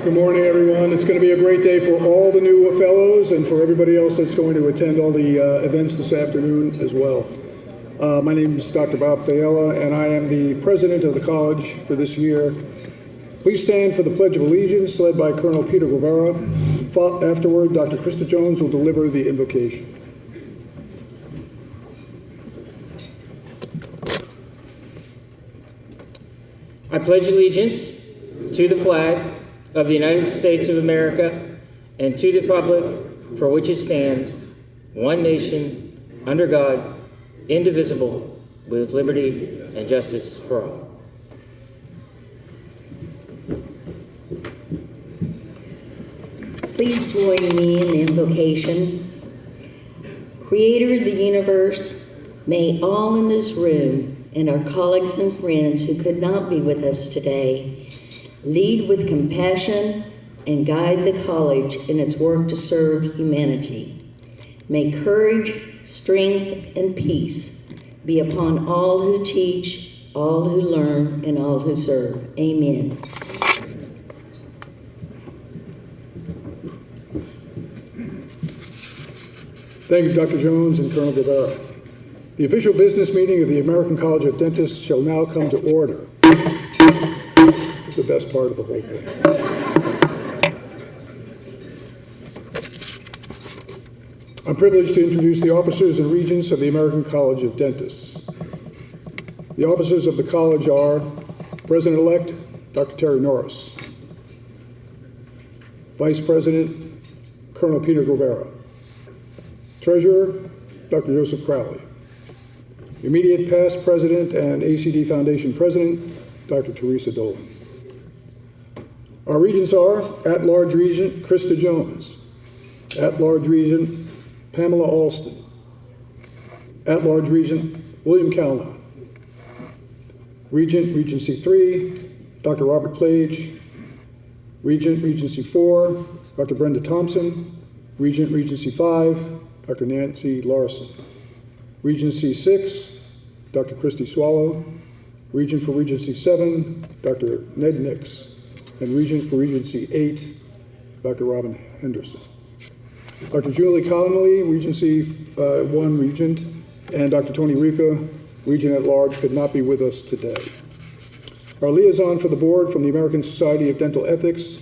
Good morning, everyone. It's going to be a great day for all the new fellows and for everybody else that's going to attend all the events this afternoon as well. My name is Dr. Bob Fiala, and I am the president of the college for this year. Please stand for the Pledge of Allegiance, led by Colonel Peter Guevara. Afterward, Dr. Krista Jones will deliver the invocation. I pledge allegiance to the flag of the United States of America and to the republic for which it stands, one nation, under God, indivisible, with liberty and justice for all. Please join me in the invocation. Creator of the universe, may all in this room and our colleagues and friends who could not be with us today lead with compassion and guide the college in its work to serve humanity. May courage, strength, and peace be upon all who teach, all who learn, and all who serve. Amen. Thank you, Dr. Jones and Colonel Guevara. The official business meeting of the American College of Dentists shall now come to order. It's the best part of the whole thing. I'm privileged to introduce the officers and regents of the American College of Dentists. The officers of the college are President-elect Dr. Terry Norris, Vice President Colonel Peter Guevara, Treasurer Dr. Joseph Crowley, immediate past President and ACD Foundation President Dr. Teresa Dolan. Our regents are at-large regent Krista Jones, at-large regent Pamela Alston, at-large regent William Calnon, regent Regency 3, Dr. Robert Plage, regent Regency 4, Dr. Brenda Thompson, regent Regency 5, Dr. Nancy Larson, Regency 6, Dr. Christy Swallow, regent for Regency 7, Dr. Ned Nix, and regent for Regency 8, Dr. Robin Henderson. Dr. Julie Connolly, Regency 1 regent, and Dr. Tony Rica, regent at large, could not be with us today. Our liaison for the board from the American Society of Dental Ethics,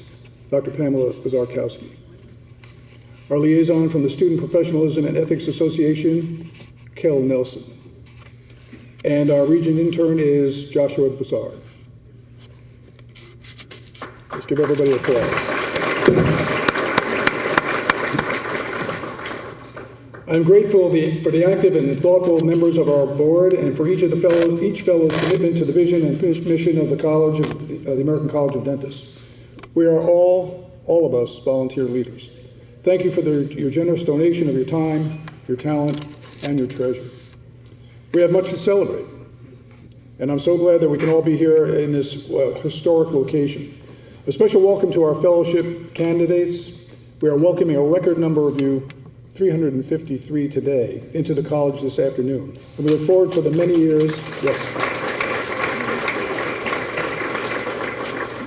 Dr. Pamela Bazarkowski. Our liaison from the Student Professionalism and Ethics Association, Kel Nelson. And our regent intern is Joshua Boussard. Let's give everybody applause. I'm grateful for the active and thoughtful members of our board and for each fellow's commitment to the vision and mission of the College of the American College of Dentists. We are all of us, volunteer leaders. Thank you for your generous donation of your time, your talent, and your treasure. We have much to celebrate, and I'm so glad that we can all be here in this historic location. A special welcome to our fellowship candidates. We are welcoming a record number of you, 353 today, into the college this afternoon. And we look forward for the many years,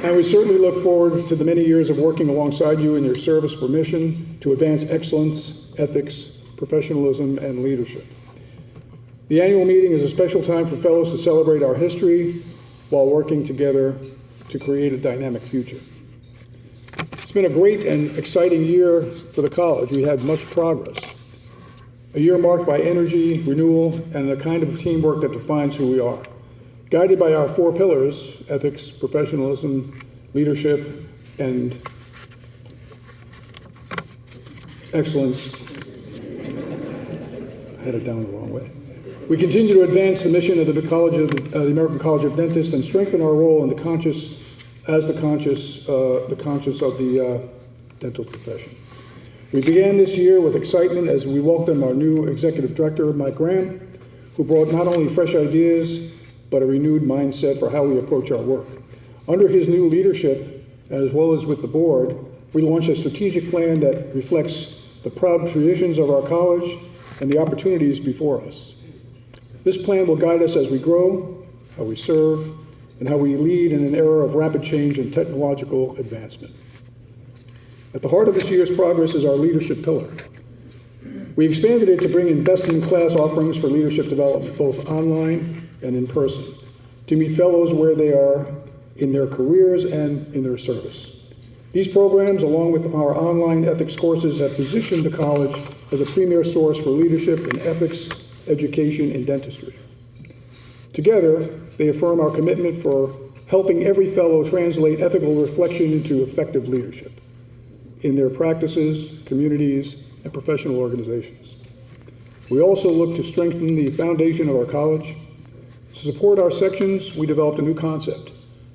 And we certainly look forward to the many years of working alongside you in your service for mission to advance excellence, ethics, professionalism, and leadership. The annual meeting is a special time for fellows to celebrate our history while working together to create a dynamic future. It's been a great and exciting year for the college. We had much progress. A year marked by energy, renewal, and the kind of teamwork that defines who we are. Guided by our 4 pillars, ethics, professionalism, leadership, and excellence. I had it down the wrong way. We continue to advance the mission of the American College of Dentists and strengthen our role in the conscience of the dental profession. We began this year with excitement as we welcomed our new executive director, Mike Graham, who brought not only fresh ideas, but a renewed mindset for how we approach our work. Under his new leadership, as well as with the board, we launched a strategic plan that reflects the proud traditions of our college and the opportunities before us. This plan will guide us as we grow, how we serve, and how we lead in an era of rapid change and technological advancement. At the heart of this year's progress is our leadership pillar. We expanded it to bring in best-in-class offerings for leadership development, both online and in person, to meet fellows where they are in their careers and in their service. These programs, along with our online ethics courses, have positioned the college as a premier source for leadership in ethics, education, and dentistry. Together, they affirm our commitment for helping every fellow translate ethical reflection into effective leadership in their practices, communities, and professional organizations. We also look to strengthen the foundation of our college. To support our sections, we developed a new concept,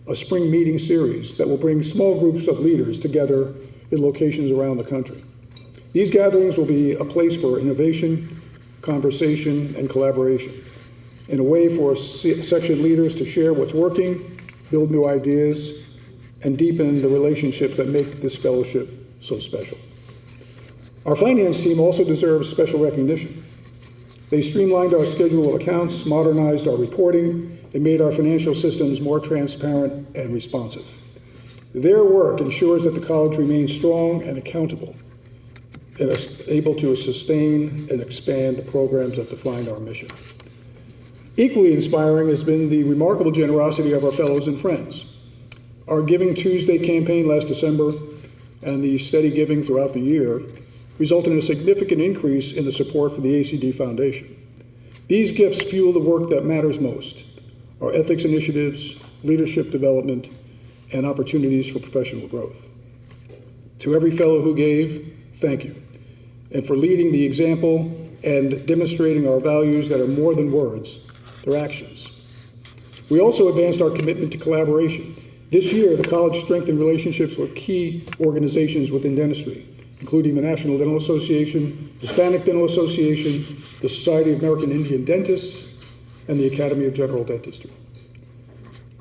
a spring meeting series that will bring small groups of leaders together in locations around the country. These gatherings will be a place for innovation, conversation, and collaboration, in a way for section leaders to share what's working, build new ideas, and deepen the relationships that make this fellowship so special. Our finance team also deserves special recognition. They streamlined our schedule of accounts, modernized our reporting, and made our financial systems more transparent and responsive. Their work ensures that the college remains strong and accountable and is able to sustain and expand the programs that define our mission. Equally inspiring has been the remarkable generosity of our fellows and friends. Our Giving Tuesday campaign last December and the steady giving throughout the year resulted in a significant increase in the support for the ACD Foundation. These gifts fuel the work that matters most, our ethics initiatives, leadership development, and opportunities for professional growth. To every fellow who gave, thank you, and for leading the example and demonstrating our values that are more than words, they're actions. We also advanced our commitment to collaboration. This year, the college strengthened relationships with key organizations within dentistry, including the National Dental Association, Hispanic Dental Association, the Society of American Indian Dentists, and the Academy of General Dentistry.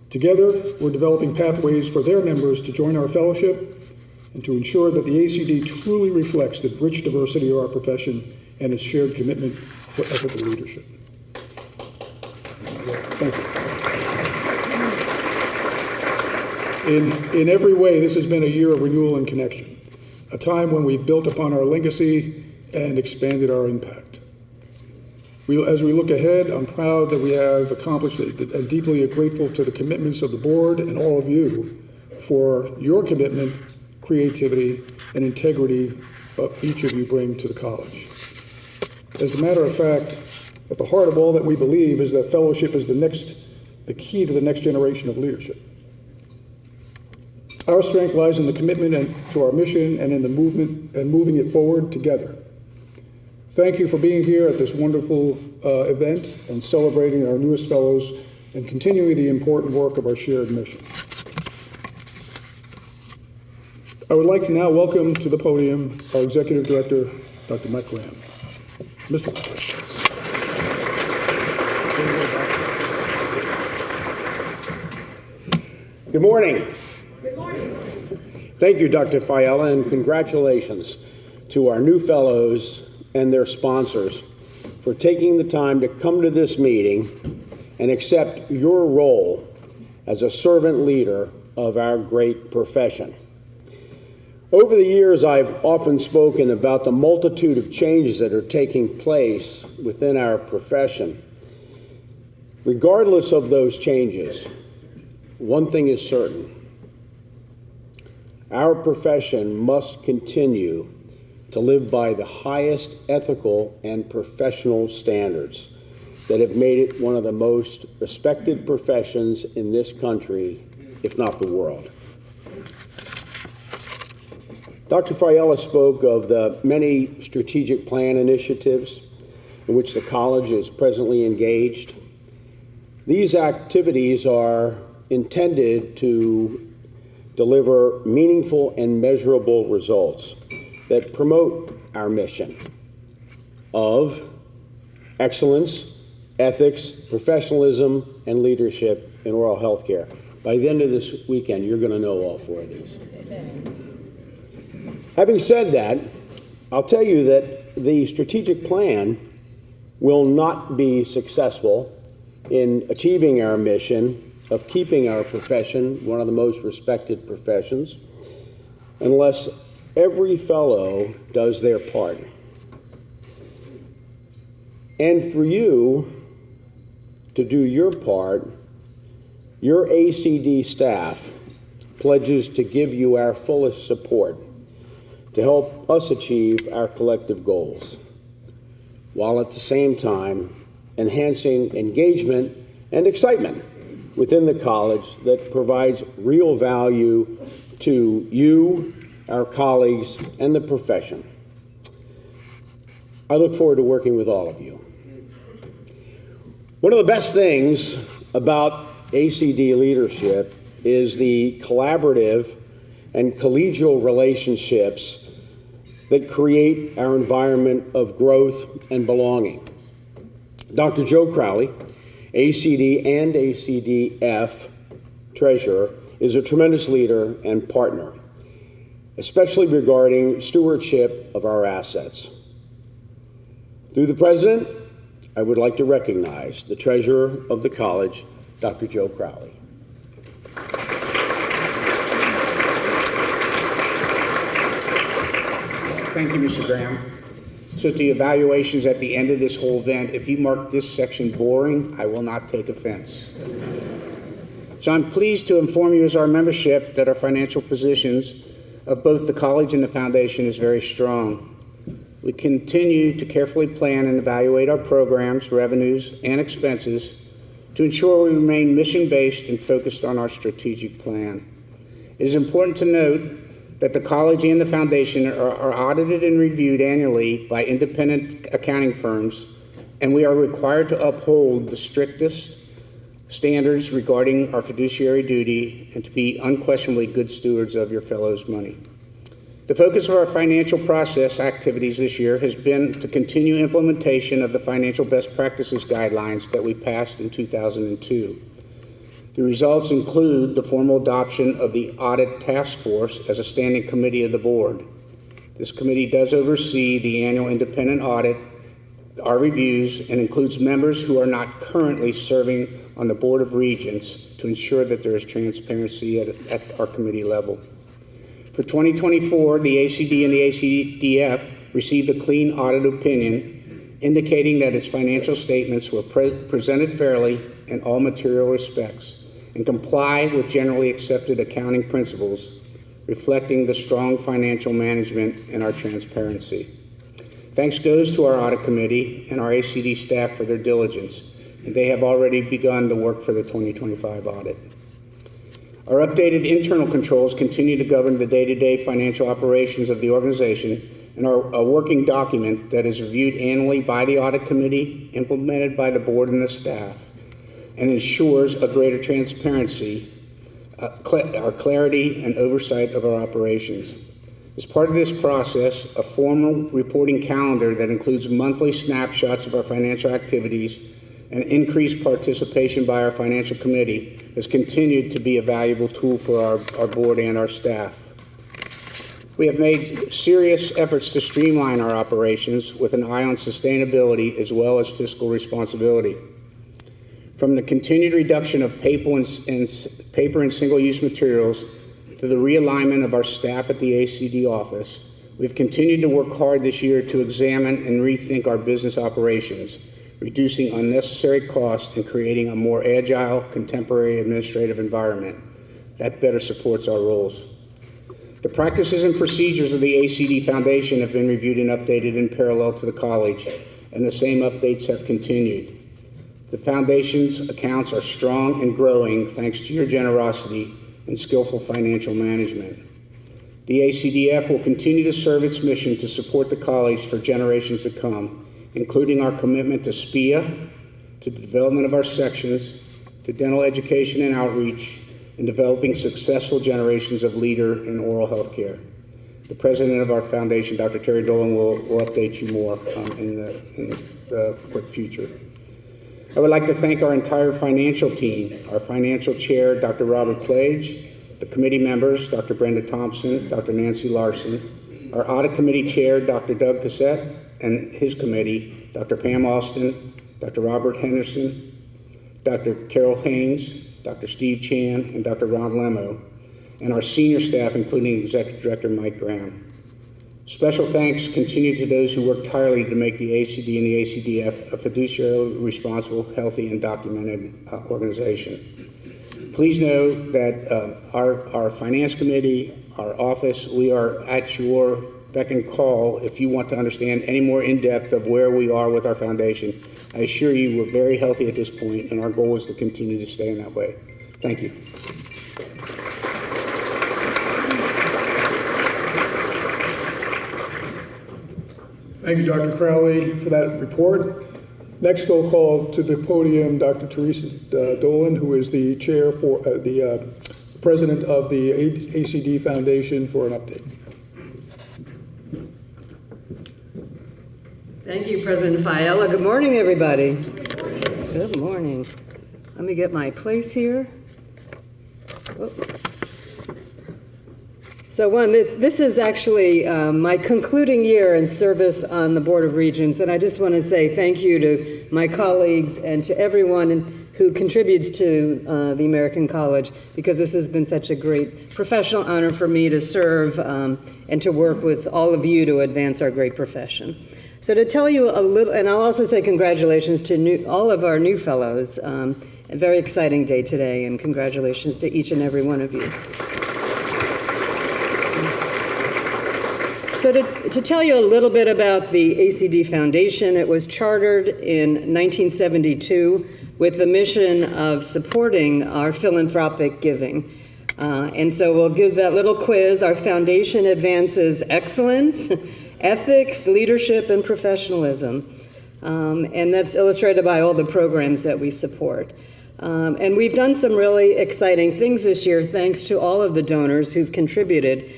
Together, we're developing pathways for their members to join our fellowship and to ensure that the ACD truly reflects the rich diversity of our profession and its shared commitment for ethical leadership. Thank you. In every way, this has been a year of renewal and connection, a time when we built upon our legacy and expanded our impact. As we look ahead, I'm proud that we have accomplished it and deeply grateful to the commitments of the board and all of you for your commitment, creativity, and integrity each of you bring to the college. As a matter of fact, at the heart of all that we believe is that fellowship is the key to the next generation of leadership. Our strength lies in the commitment to our mission and in the movement and moving it forward together. Thank you for being here at this wonderful event and celebrating our newest fellows and continuing the important work of our shared mission. I would like to now welcome to the podium our Executive Director, Dr. Mike Graham. Mr. Good morning. Good morning. Thank you, Dr. Fiala, and congratulations to our new fellows and their sponsors for taking the time to come to this meeting and accept your role as a servant leader of our great profession. Over the years, I've often spoken about the multitude of changes that are taking place within our profession. Regardless of those changes, one thing is certain. Our profession must continue to live by the highest ethical and professional standards that have made it one of the most respected professions in this country, if not the world. Dr. Fiala spoke of the many strategic plan initiatives in which the college is presently engaged. These activities are intended to deliver meaningful and measurable results that promote our mission of excellence, ethics, professionalism, and leadership in oral health care. By the end of this weekend, you're going to know all four of these. Having said that, I'll tell you that the strategic plan will not be successful in achieving our mission of keeping our profession one of the most respected professions unless every fellow does their part. And for you to do your part, your ACD staff pledges to give you our fullest support to help us achieve our collective goals, while at the same time enhancing engagement and excitement within the college that provides real value to you, our colleagues, and the profession. I look forward to working with all of you. One of the best things about ACD leadership is the collaborative and collegial relationships that create our environment of growth and belonging. Dr. Joe Crowley, ACD and ACDF treasurer, is a tremendous leader and partner, especially regarding stewardship of our assets. Through the president, I would like to recognize the treasurer of the college, Dr. Joe Crowley. Thank you, Mr. Graham. So to the evaluations at the end of this whole event, if you mark this section boring, I will not take offense. So I'm pleased to inform you as our membership that our financial positions of both the college and the foundation is very strong. We continue to carefully plan and evaluate our programs, revenues, and expenses to ensure we remain mission-based and focused on our strategic plan. It is important to note that the college and the foundation are audited and reviewed annually by independent accounting firms, and we are required to uphold the strictest standards regarding our fiduciary duty and to be unquestionably good stewards of your fellows' money. The focus of our financial process activities this year has been to continue implementation of the financial best practices guidelines that we passed in 2002. The results include the formal adoption of the Audit Task Force as a standing committee of the board. This committee does oversee the annual independent audit, our reviews, and includes members who are not currently serving on the Board of Regents to ensure that there is transparency at our committee level. For 2024, the ACD and the ACDF received a clean audit opinion indicating that its financial statements were presented fairly in all material respects and comply with generally accepted accounting principles, reflecting the strong financial management and our transparency. Thanks goes to our audit committee and our ACD staff for their diligence, and they have already begun the work for the 2025 audit. Our updated internal controls continue to govern the day-to-day financial operations of the organization and are a working document that is reviewed annually by the audit committee, implemented by the board and the staff, and ensures a greater transparency, our clarity, and oversight of our operations. As part of this process, a formal reporting calendar that includes monthly snapshots of our financial activities and increased participation by our financial committee has continued to be a valuable tool for our board and our staff. We have made serious efforts to streamline our operations with an eye on sustainability as well as fiscal responsibility. From the continued reduction of paper and single-use materials to the realignment of our staff at the ACD office, we've continued to work hard this year to examine and rethink our business operations, reducing unnecessary costs and creating a more agile, contemporary administrative environment that better supports our roles. The practices and procedures of the ACD Foundation have been reviewed and updated in parallel to the college, and the same updates have continued. The Foundation's accounts are strong and growing thanks to your generosity and skillful financial management. The ACDF will continue to serve its mission to support the college for generations to come, including our commitment to SPIA, to the development of our sections, to dental education and outreach, and developing successful generations of leader in oral health care. The president of our foundation, Dr. Terry Dolan, will update you more in the quick future. I would like to thank our entire financial team, our financial chair, Dr. Robert Plage, the committee members, Dr. Brenda Thompson, Dr. Nancy Larson, our audit committee chair, Dr. Doug Cassette, and his committee, Dr. Pam Austin, Dr. Robert Henderson, Dr. Carol Haynes, Dr. Steve Chan, and Dr. Ron Lemo, and our senior staff, including Executive Director Mike Graham. Special thanks continue to those who work tirelessly to make the ACD and the ACDF a fiduciarily responsible, healthy, and documented organization. Please know that our finance committee, our office, we are at your beck and call if you want to understand any more in depth of where we are with our foundation. I assure you we're very healthy at this point, and our goal is to continue to stay in that way. Thank you. Thank you, Dr. Crowley, for that report. Next, I'll call to the podium Dr. Teresa Dolan, who is the chair for the president of the ACD Foundation, for an update. Thank you, President Fiala. Good morning, everybody. Good morning. Let me get my place here. Oh. So this is actually my concluding year in service on the Board of Regents, and I just want to say thank you to my colleagues and to everyone who contributes to the American College, because this has been such a great professional honor for me to serve and to work with all of you to advance our great profession. So to tell you a little, and I'll also say congratulations to all of our new fellows. A very exciting day today, and congratulations to each and every one of you. So to tell you a little bit about the ACD Foundation, it was chartered in 1972 with the mission of supporting our philanthropic giving. And so we'll give that little quiz. Our foundation advances excellence, ethics, leadership, and professionalism. And that's illustrated by all the programs that we support. And we've done some really exciting things this year thanks to all of the donors who've contributed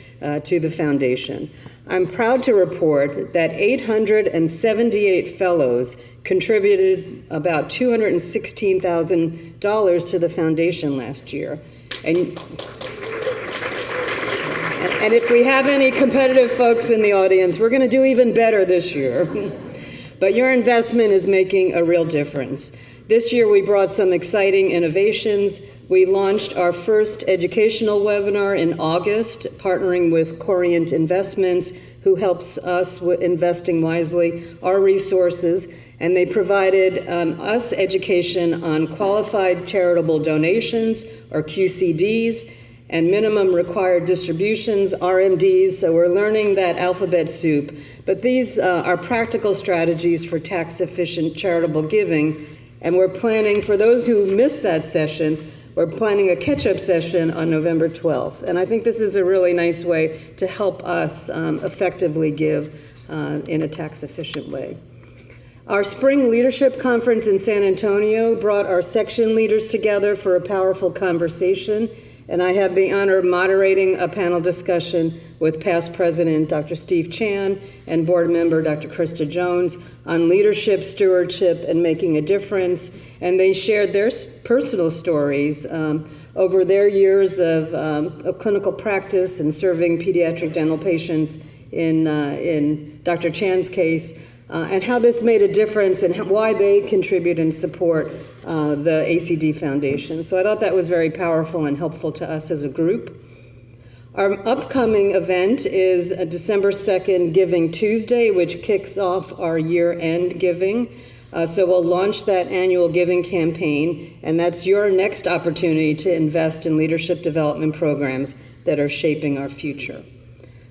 to the foundation. I'm proud to report that 878 fellows contributed about $216,000 to the foundation last year. And if we have any competitive folks in the audience, we're going to do even better this year. But your investment is making a real difference. This year we brought some exciting innovations. We launched our first educational webinar in August, partnering with Corient Investments, who helps us with investing wisely our resources. And they provided us education on qualified charitable donations, or QCDs, and minimum required distributions, RMDs. So we're learning that alphabet soup. But these are practical strategies for tax-efficient charitable giving. And we're planning, for those who missed that session, we're planning a catch-up session on November 12th. And I think this is a really nice way to help us effectively give in a tax-efficient way. Our spring leadership conference in San Antonio brought our section leaders together for a powerful conversation. And I had the honor of moderating a panel discussion with past president Dr. Steve Chan and board member Dr. Krista Jones on leadership, stewardship, and making a difference. And they shared their personal stories over their years of clinical practice and serving pediatric dental patients in Dr. Chan's case, and how this made a difference and why they contribute and support the ACD Foundation. So I thought that was very powerful and helpful to us as a group. Our upcoming event is December 2nd, Giving Tuesday, which kicks off our year-end giving. So we'll launch that annual giving campaign, and that's your next opportunity to invest in leadership development programs that are shaping our future.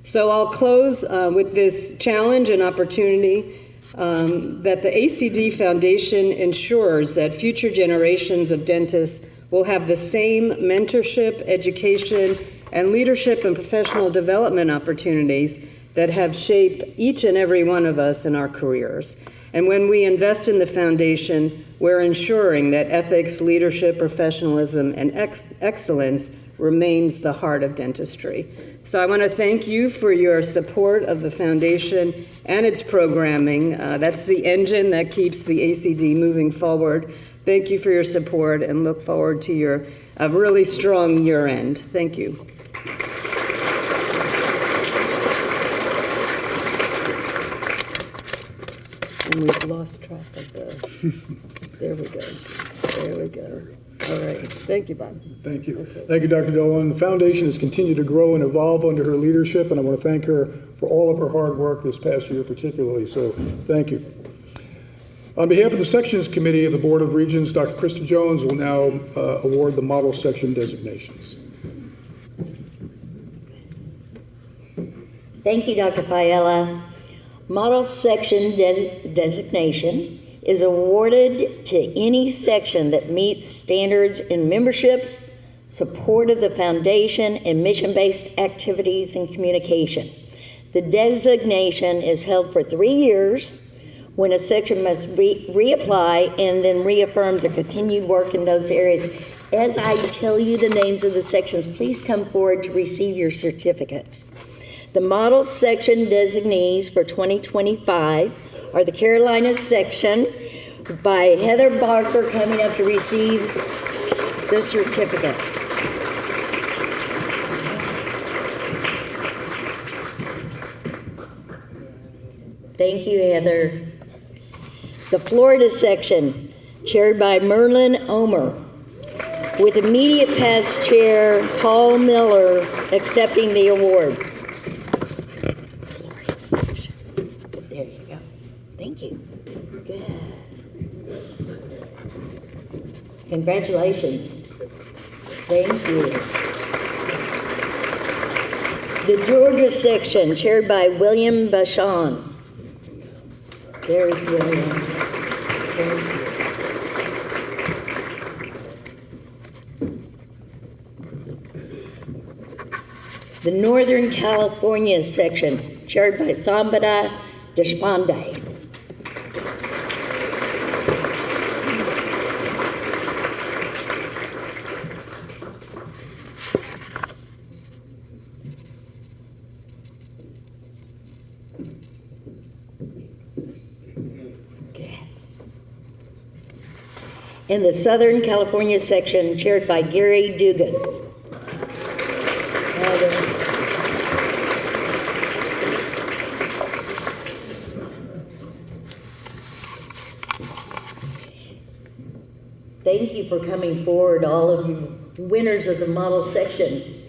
So I'll close with this challenge and opportunity that the ACD Foundation ensures that future generations of dentists will have the same mentorship, education, and leadership and professional development opportunities that have shaped each and every one of us in our careers. And when we invest in the foundation, we're ensuring that ethics, leadership, professionalism, and excellence remains the heart of dentistry. So I want to thank you for your support of the foundation and its programming. That's the engine that keeps the ACD moving forward. Thank you for your support, and look forward to your really strong year-end. Thank you. And we've lost track of the, there we go. All right. Thank you, Bob. Thank you. Thank you, Dr. Dolan. The foundation has continued to grow and evolve under her leadership, and I want to thank her for all of her hard work this past year particularly, so thank you. On behalf of the Sections Committee of the Board of Regents, Dr. Krista Jones will now award the model section designations. Thank you, Dr. Fiella. Model section designation is awarded to any section that meets standards in memberships, support of the foundation, and mission-based activities and communication. The designation is held for 3 years, when a section must reapply and then reaffirm the continued work in those areas. As I tell you the names of the sections, please come forward to receive your certificates. The model section designees for 2025 are the Carolinas section by Heather Barker, coming up to receive the certificate. Thank you, Heather. The Florida section, chaired by Merlin Omer, with immediate past chair Paul Miller accepting the award. Florida section. There you go. Thank you. Good. Congratulations. Thank you. The Georgia section, chaired by William Bashon. There is William. Thank you. The Northern California section, chaired by Sambada Deshpande. In the Southern California section, chaired by Gary Dugan. Thank you for coming forward, all of you winners of the model section.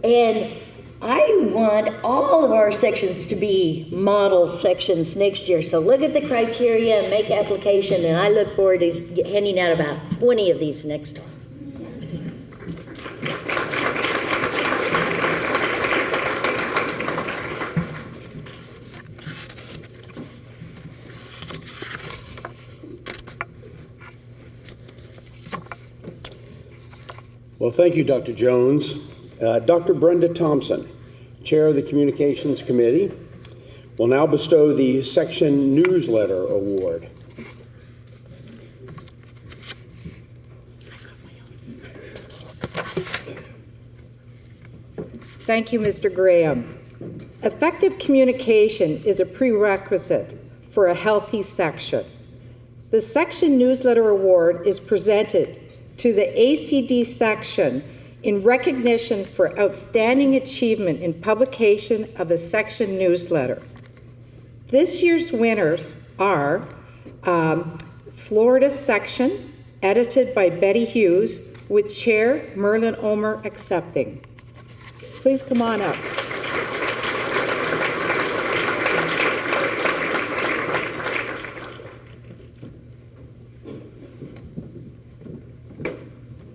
And I want all of our sections to be model sections next year. So look at the criteria and make application, and I look forward to handing out about 20 of these next time. Well, thank you, Dr. Jones. Dr. Brenda Thompson, Chair of the Communications Committee, will now bestow the Section Newsletter Award. Thank you, Mr. Graham. Effective communication is a prerequisite for a healthy section. The Section Newsletter Award is presented to the ACD section in recognition for outstanding achievement in publication of a section newsletter. This year's winners are Florida section, edited by Betty Hughes, with Chair Merlin Omer accepting. Please come on up.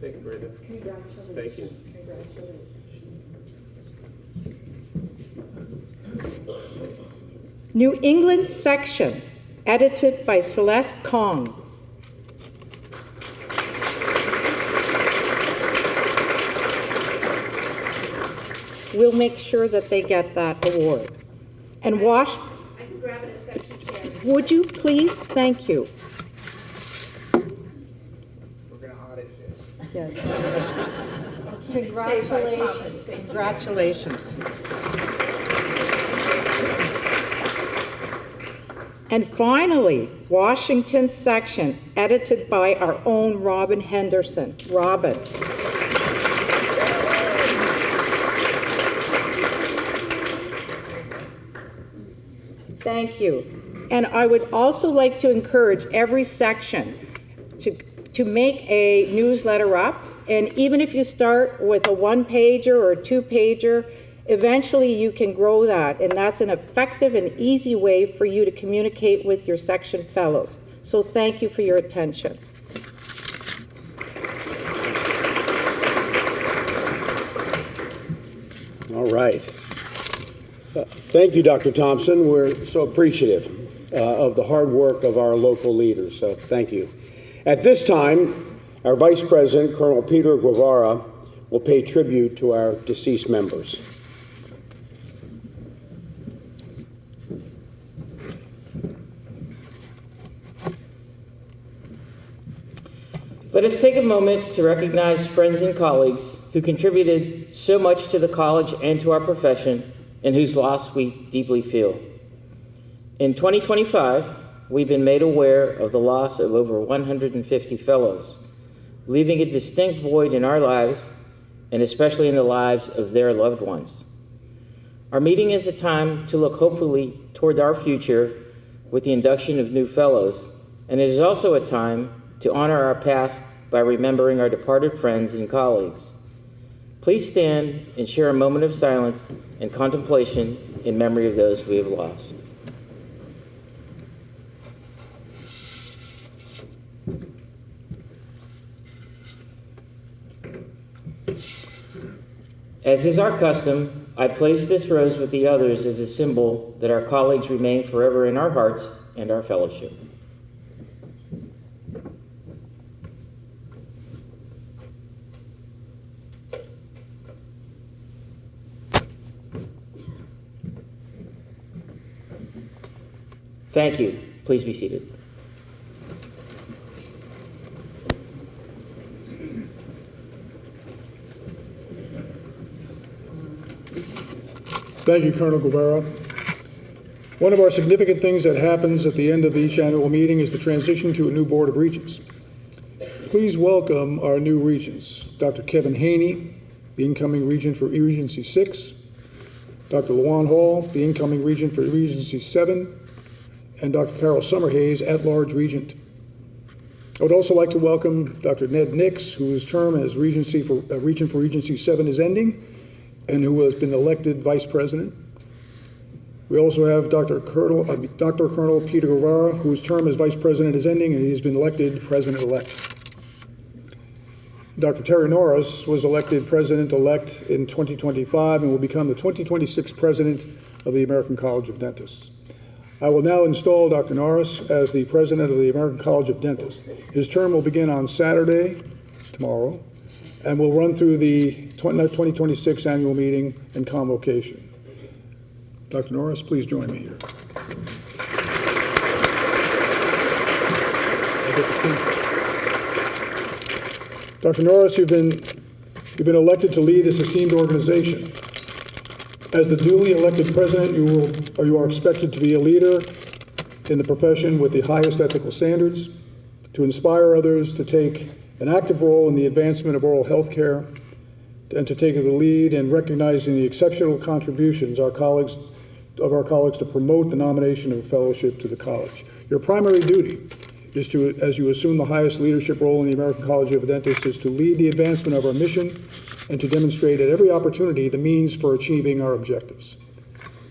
Thank you, Brenda. Congratulations. Thank you. Congratulations. New England section, edited by Celeste Kong. We'll make sure that they get that award. And I can grab it as section chair. Would you please? Thank you. We're going to audit this. Yes. Congratulations. Congratulations. And finally, Washington section, edited by our own Robin Henderson. Robin. Thank you. And I would also like to encourage every section to to make a newsletter up. And even if you start with a one-pager or a two-pager, eventually you can grow that. And that's an effective and easy way for you to communicate with your section fellows. So thank you for your attention. All right. Thank you, Dr. Thompson. We're so appreciative of the hard work of our local leaders, so thank you. At this time, our Vice President, Colonel Peter Guevara, will pay tribute to our deceased members. Let us take a moment to recognize friends and colleagues who contributed so much to the college and to our profession, and whose loss we deeply feel. In 2025, we've been made aware of the loss of over 150 fellows, leaving a distinct void in our lives, and especially in the lives of their loved ones. Our meeting is a time to look hopefully toward our future with the induction of new fellows, and it is also a time to honor our past by remembering our departed friends and colleagues. Please stand and share a moment of silence and contemplation in memory of those we have lost. As is our custom, I place this rose with the others as a symbol that our colleagues remain forever in our hearts and our fellowship. Thank you. Please be seated. Thank you, Colonel Guevara. One of our significant things that happens at the end of each annual meeting is the transition to a new Board of Regents. Please welcome our new regents, Dr. Kevin Haney, the incoming regent for Regency 6, Dr. Luan Hall, the incoming regent for Regency 7, and Dr. Carol Summerhays, at-large regent. I would also like to welcome Dr. Ned Nix, whose term as regent for Regency 7 is ending, and who has been elected vice president. We also have Dr. Colonel Peter Guevara, whose term as vice president is ending, and he has been elected president-elect. Dr. Terry Norris was elected president-elect in 2025 and will become the 2026 president of the American College of Dentists. I will now install Dr. Norris as the president of the American College of Dentists. His term will begin on Saturday, tomorrow, and will run through the 2026 annual meeting and convocation. Dr. Norris, please join me here. Dr. Norris, you've been elected to lead this esteemed organization. As the duly elected president, you are expected to be a leader in the profession with the highest ethical standards, to inspire others to take an active role in the advancement of oral health care, and to take the lead in recognizing the exceptional contributions of our colleagues to promote the nomination of a fellowship to the college. Your primary duty is to, as you assume the highest leadership role in the American College of Dentists, is to lead the advancement of our mission and to demonstrate at every opportunity the means for achieving our objectives.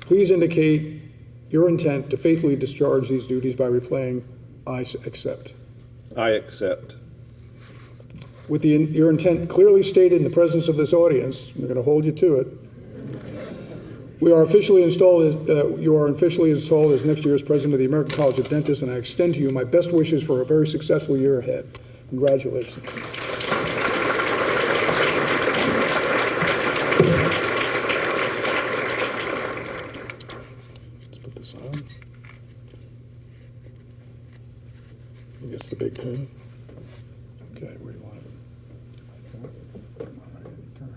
Please indicate your intent to faithfully discharge these duties by replying, "I accept." I accept. With your intent clearly stated in the presence of this audience, I'm going to hold you to it. You are officially installed as next year's president of the American College of Dentists, and I extend to you my best wishes for a very successful year ahead. Congratulations. Let's put this on. I guess the big pen. Okay, where do you want it? Like that? Come on, right, turn it.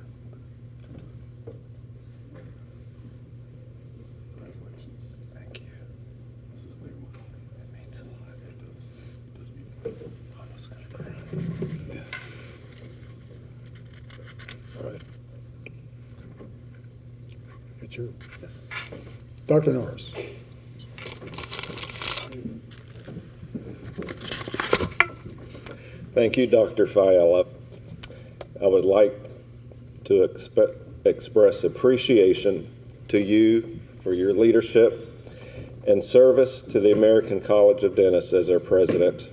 Congratulations. Thank you. This is a big one. It means a lot. It does. It does mean almost gonna cry. Yeah. All right. It's you. Yes. Dr. Norris. Thank you, Dr. Fiala. I would like to express appreciation to you for your leadership and service to the American College of Dentists as our president.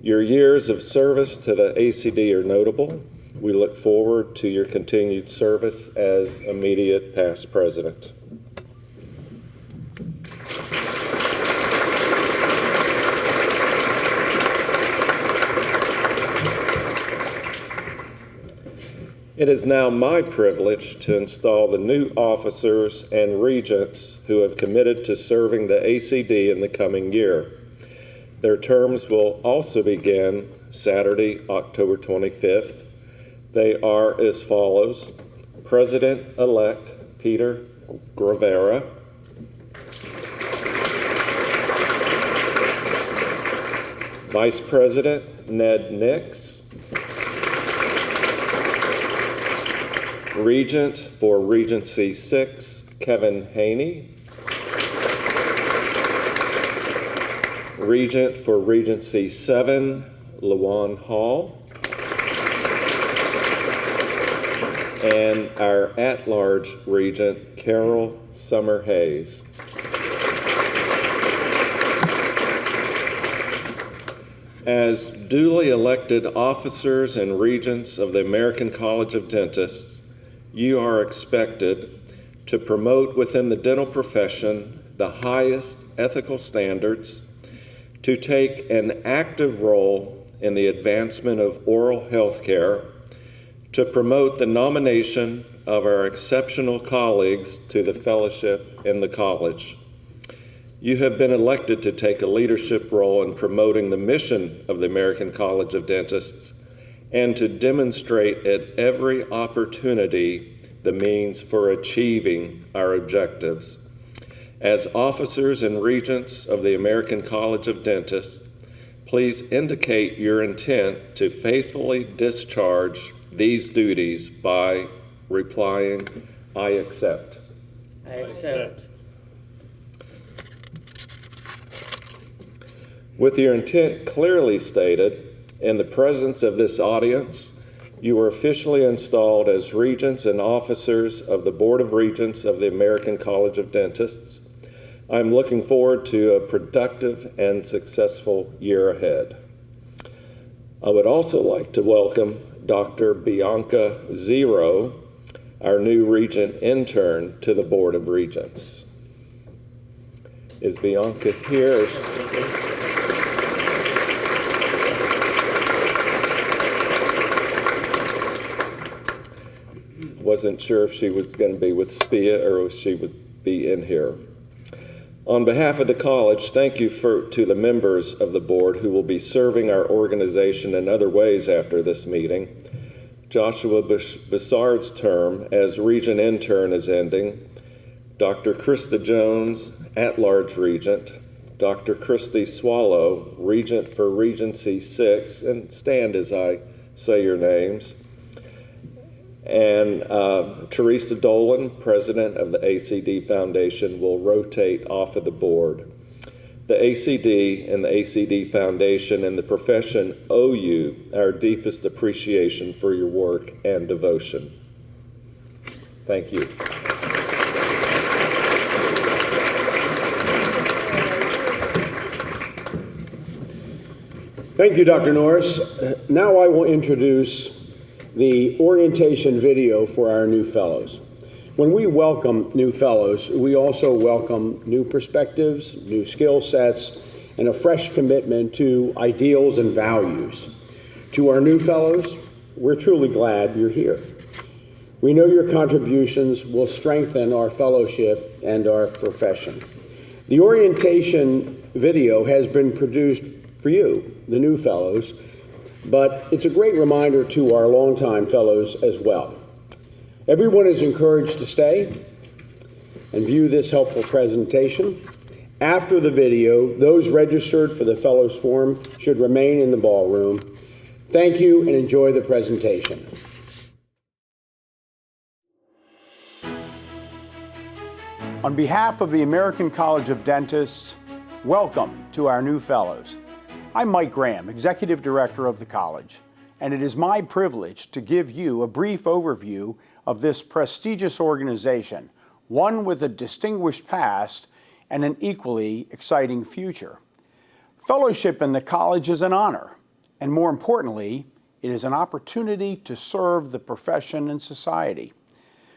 Your years of service to the ACD are notable. We look forward to your continued service as immediate past president. It is now my privilege to install the new officers and regents who have committed to serving the ACD in the coming year. Their terms will also begin Saturday, October 25th. They are as follows: President-elect Peter Gravera, Vice President Ned Nix, Regent for Regency 6, Kevin Haney, Regent for Regency 7, Lawan Hall, and our at-large Regent, Carol Summer Hayes. As duly elected officers and regents of the American College of Dentists, you are expected to promote within the dental profession the highest ethical standards, to take an active role in the advancement of oral health care, to promote the nomination of our exceptional colleagues to the fellowship in the college. You have been elected to take a leadership role in promoting the mission of the American College of Dentists and to demonstrate at every opportunity the means for achieving our objectives. As officers and regents of the American College of Dentists, please indicate your intent to faithfully discharge these duties by replying, "I accept." I accept. With your intent clearly stated, in the presence of this audience, you are officially installed as regents and officers of the Board of Regents of the American College of Dentists. I'm looking forward to a productive and successful year ahead. I would also like to welcome Dr. Bianca Zero, our new Regent intern, to the Board of Regents. Is Bianca here? Wasn't sure if she was going to be with SPIA or if she would be in here. On behalf of the college, thank you to the members of the board who will be serving our organization in other ways after this meeting. Joshua Bissard's term as Regent Intern is ending. Dr. Krista Jones, at-large Regent. Dr. Christy Swallow, Regent for Regency 6, and stand as I say your names. And Teresa Dolan, president of the ACD Foundation, will rotate off of the board. The ACD and the ACD Foundation and the profession owe you our deepest appreciation for your work and devotion. Thank you. Thank you, Dr. Norris. Now I will introduce the orientation video for our new fellows. When we welcome new fellows, we also welcome new perspectives, new skill sets, and a fresh commitment to ideals and values. To our new fellows, we're truly glad you're here. We know your contributions will strengthen our fellowship and our profession. The orientation video has been produced for you, the new fellows, but it's a great reminder to our longtime fellows as well. Everyone is encouraged to stay and view this helpful presentation. After the video, those registered for the Fellows Forum should remain in the ballroom. Thank you and enjoy the presentation. On behalf of the American College of Dentists, welcome to our new fellows. I'm Mike Graham, Executive Director of the college, and it is my privilege to give you a brief overview of this prestigious organization, one with a distinguished past and an equally exciting future. Fellowship in the college is an honor, and more importantly, it is an opportunity to serve the profession and society.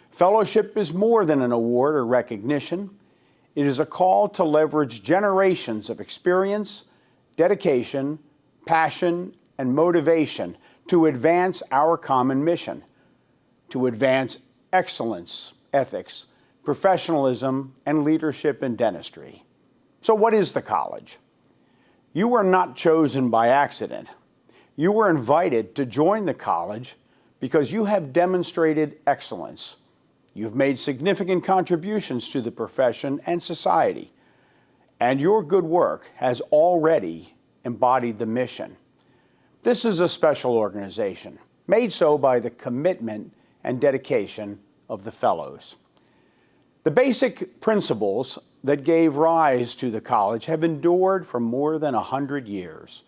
Fellowship is more than an award or recognition. It is a call to leverage generations of experience, dedication, passion, and motivation to advance our common mission, to advance excellence, ethics, professionalism, and leadership in dentistry. So what is the college? You were not chosen by accident. You were invited to join the college because you have demonstrated excellence. You've made significant contributions to the profession and society, and your good work has already embodied the mission. This is a special organization, made so by the commitment and dedication of the fellows. The basic principles that gave rise to the college have endured for more than 100 years.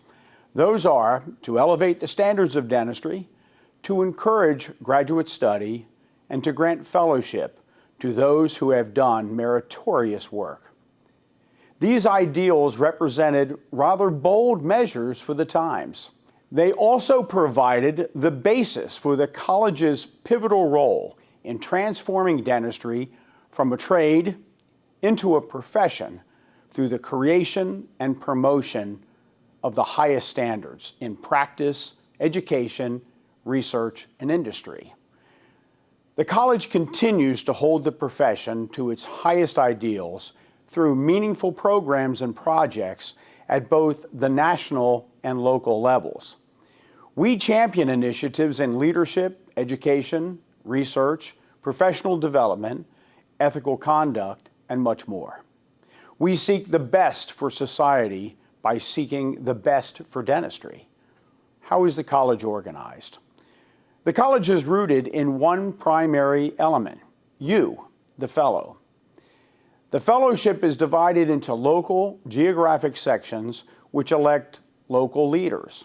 Those are to elevate the standards of dentistry, to encourage graduate study, and to grant fellowship to those who have done meritorious work. These ideals represented rather bold measures for the times. They also provided the basis for the college's pivotal role in transforming dentistry from a trade into a profession through the creation and promotion of the highest standards in practice, education, research, and industry. The college continues to hold the profession to its highest ideals through meaningful programs and projects at both the national and local levels. We champion initiatives in leadership, education, research, professional development, ethical conduct, and much more. We seek the best for society by seeking the best for dentistry. How is the college organized? The college is rooted in one primary element, you, the fellow. The fellowship is divided into local geographic sections which elect local leaders.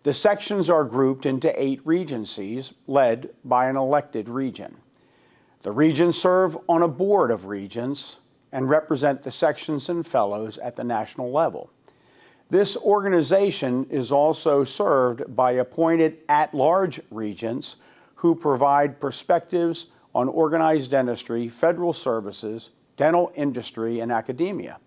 The sections are grouped into 8 regencies led by an elected regent. The regents serve on a board of regents and represent the sections and fellows at the national level. This organization is also served by appointed at-large regents who provide perspectives on organized dentistry, federal services, dental industry, and academia.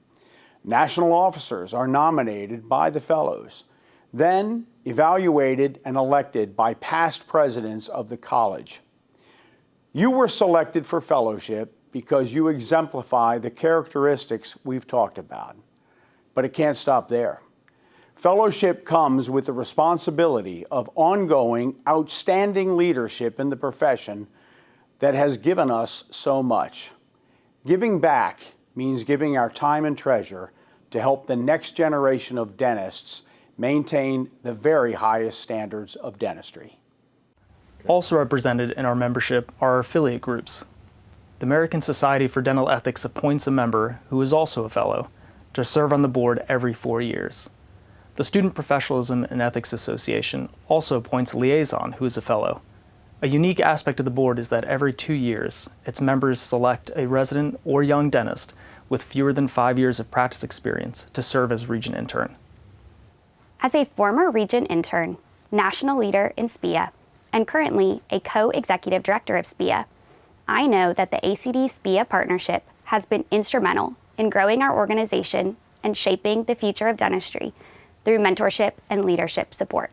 National officers are nominated by the fellows, then evaluated and elected by past presidents of the college. You were selected for fellowship because you exemplify the characteristics we've talked about. But it can't stop there. Fellowship comes with the responsibility of ongoing, outstanding leadership in the profession that has given us so much. Giving back means giving our time and treasure to help the next generation of dentists maintain the very highest standards of dentistry. Also represented in our membership are our affiliate groups. The American Society for Dental Ethics appoints a member who is also a fellow to serve on the board every 4 years. The Student Professionalism and Ethics Association also appoints a liaison who is a fellow. A unique aspect of the board is that every 2 years, its members select a resident or young dentist with fewer than 5 years of practice experience to serve as Regent Intern. As a former Regent Intern, national leader in SPIA, and currently a co-executive director of SPIA, I know that the ACD SPIA partnership has been instrumental in growing our organization and shaping the future of dentistry through mentorship and leadership support.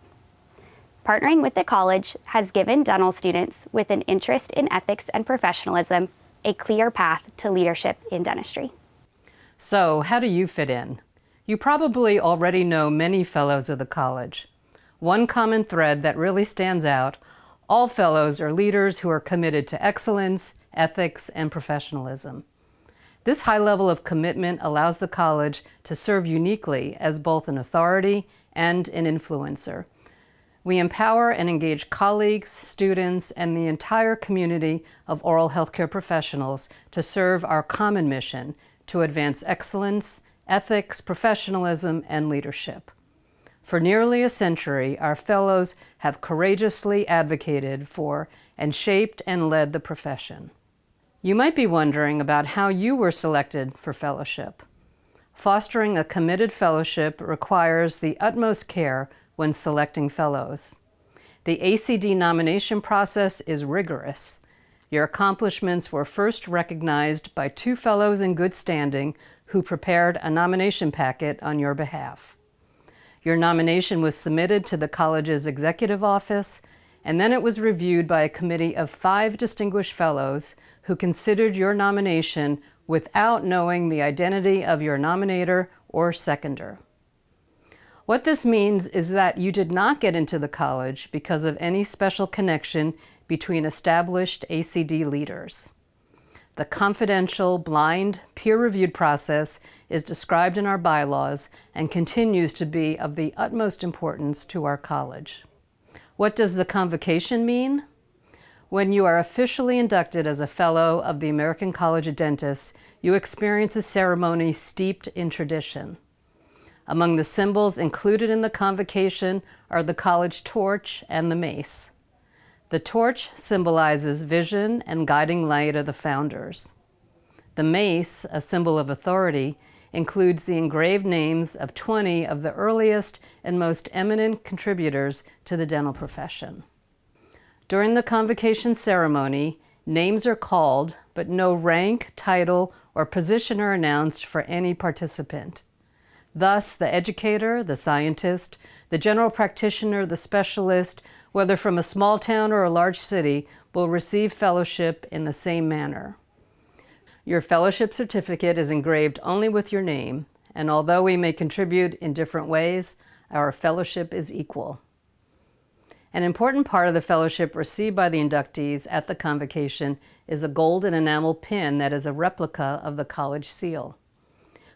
Partnering with the college has given dental students with an interest in ethics and professionalism a clear path to leadership in dentistry. So, how do you fit in? You probably already know many fellows of the college. One common thread that really stands out: all fellows are leaders who are committed to excellence, ethics, and professionalism. This high level of commitment allows the college to serve uniquely as both an authority and an influencer. We empower and engage colleagues, students, and the entire community of oral healthcare professionals to serve our common mission to advance excellence, ethics, professionalism, and leadership. For nearly a century, our fellows have courageously advocated for and shaped and led the profession. You might be wondering about how you were selected for fellowship. Fostering a committed fellowship requires the utmost care when selecting fellows. The ACD nomination process is rigorous. Your accomplishments were first recognized by 2 fellows in good standing who prepared a nomination packet on your behalf. Your nomination was submitted to the college's executive office, and then it was reviewed by a committee of 5 distinguished fellows who considered your nomination without knowing the identity of your nominator or seconder. What this means is that you did not get into the college because of any special connection between established ACD leaders. The confidential, blind, peer-reviewed process is described in our bylaws and continues to be of the utmost importance to our college. What does the convocation mean? When you are officially inducted as a Fellow of the American College of Dentists, you experience a ceremony steeped in tradition. Among the symbols included in the convocation are the college torch and the mace. The torch symbolizes vision and guiding light of the founders. The mace, a symbol of authority, includes the engraved names of 20 of the earliest and most eminent contributors to the dental profession. During the convocation ceremony, names are called, but no rank, title, or position are announced for any participant. Thus, the educator, the scientist, the general practitioner, the specialist, whether from a small town or a large city, will receive fellowship in the same manner. Your fellowship certificate is engraved only with your name, and although we may contribute in different ways, our fellowship is equal. An important part of the fellowship received by the inductees at the convocation is a gold and enamel pin that is a replica of the college seal.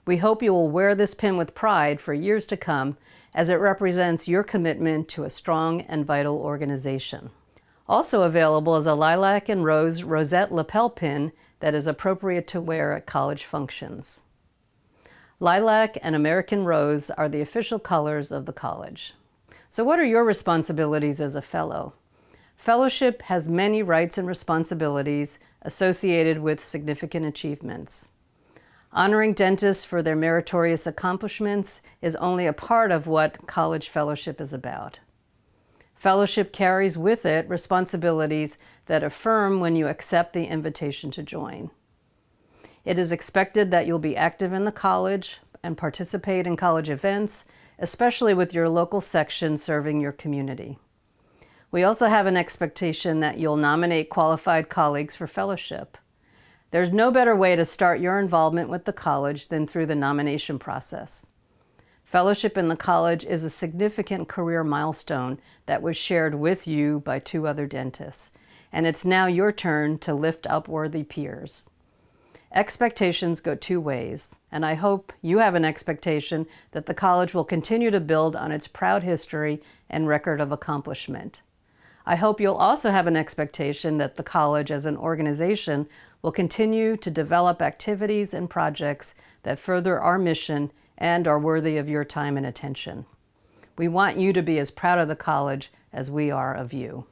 We hope you will wear this pin with pride for years to come, as it represents your commitment to a strong and vital organization. Also available is a lilac and rose rosette lapel pin that is appropriate to wear at college functions. Lilac and American rose are the official colors of the college. So what are your responsibilities as a fellow? Fellowship has many rights and responsibilities associated with significant achievements. Honoring dentists for their meritorious accomplishments is only a part of what college fellowship is about. Fellowship carries with it responsibilities that affirm when you accept the invitation to join. It is expected that you'll be active in the college and participate in college events, especially with your local section serving your community. We also have an expectation that you'll nominate qualified colleagues for fellowship. There's no better way to start your involvement with the college than through the nomination process. Fellowship in the college is a significant career milestone that was shared with you by 2 other dentists, and it's now your turn to lift up worthy peers. Expectations go 2 ways, and I hope you have an expectation that the college will continue to build on its proud history and record of accomplishment. I hope you'll also have an expectation that the college as an organization will continue to develop activities and projects that further our mission and are worthy of your time and attention. We want you to be as proud of the college as we are of you.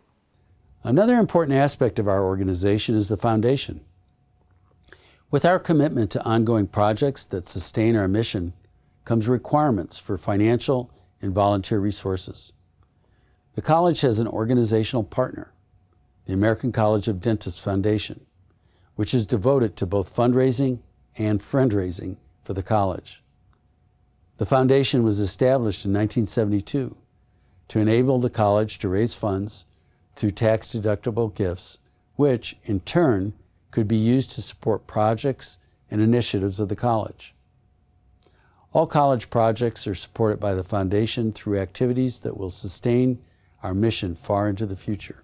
Another important aspect of our organization is the foundation. With our commitment to ongoing projects that sustain our mission comes requirements for financial and volunteer resources. The college has an organizational partner, the American College of Dentists Foundation, which is devoted to both fundraising and friend-raising for the college. The foundation was established in 1972 to enable the college to raise funds through tax-deductible gifts, which, in turn, could be used to support projects and initiatives of the college. All college projects are supported by the foundation through activities that will sustain our mission far into the future.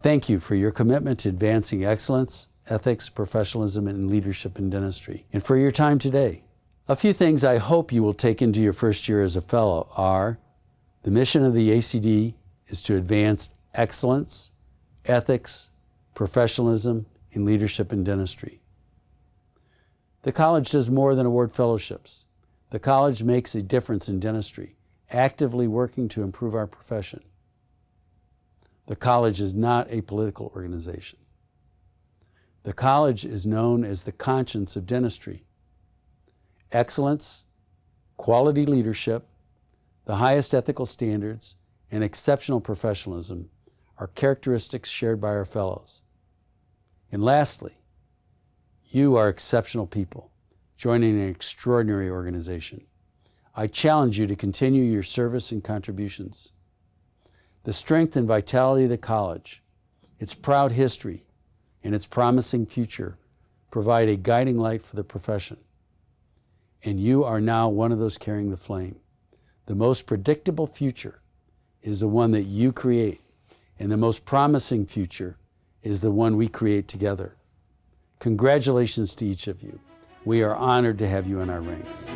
Thank you for your commitment to advancing excellence, ethics, professionalism, and leadership in dentistry, and for your time today. A few things I hope you will take into your first year as a fellow are: the mission of the ACD is to advance excellence, ethics, professionalism, and leadership in dentistry. The college does more than award fellowships. The college makes a difference in dentistry actively working to improve our profession. The college is not a political organization. The college is known as the conscience of dentistry. Excellence, quality leadership, the highest ethical standards, and exceptional professionalism are characteristics shared by our fellows. And lastly, you are exceptional people joining an extraordinary organization. I challenge you to continue your service and contributions. The strength and vitality of the college, its proud history, and its promising future provide a guiding light for the profession. And you are now one of those carrying the flame. The most predictable future is the one that you create, and the most promising future is the one we create together. Congratulations to each of you. We are honored to have you in our ranks.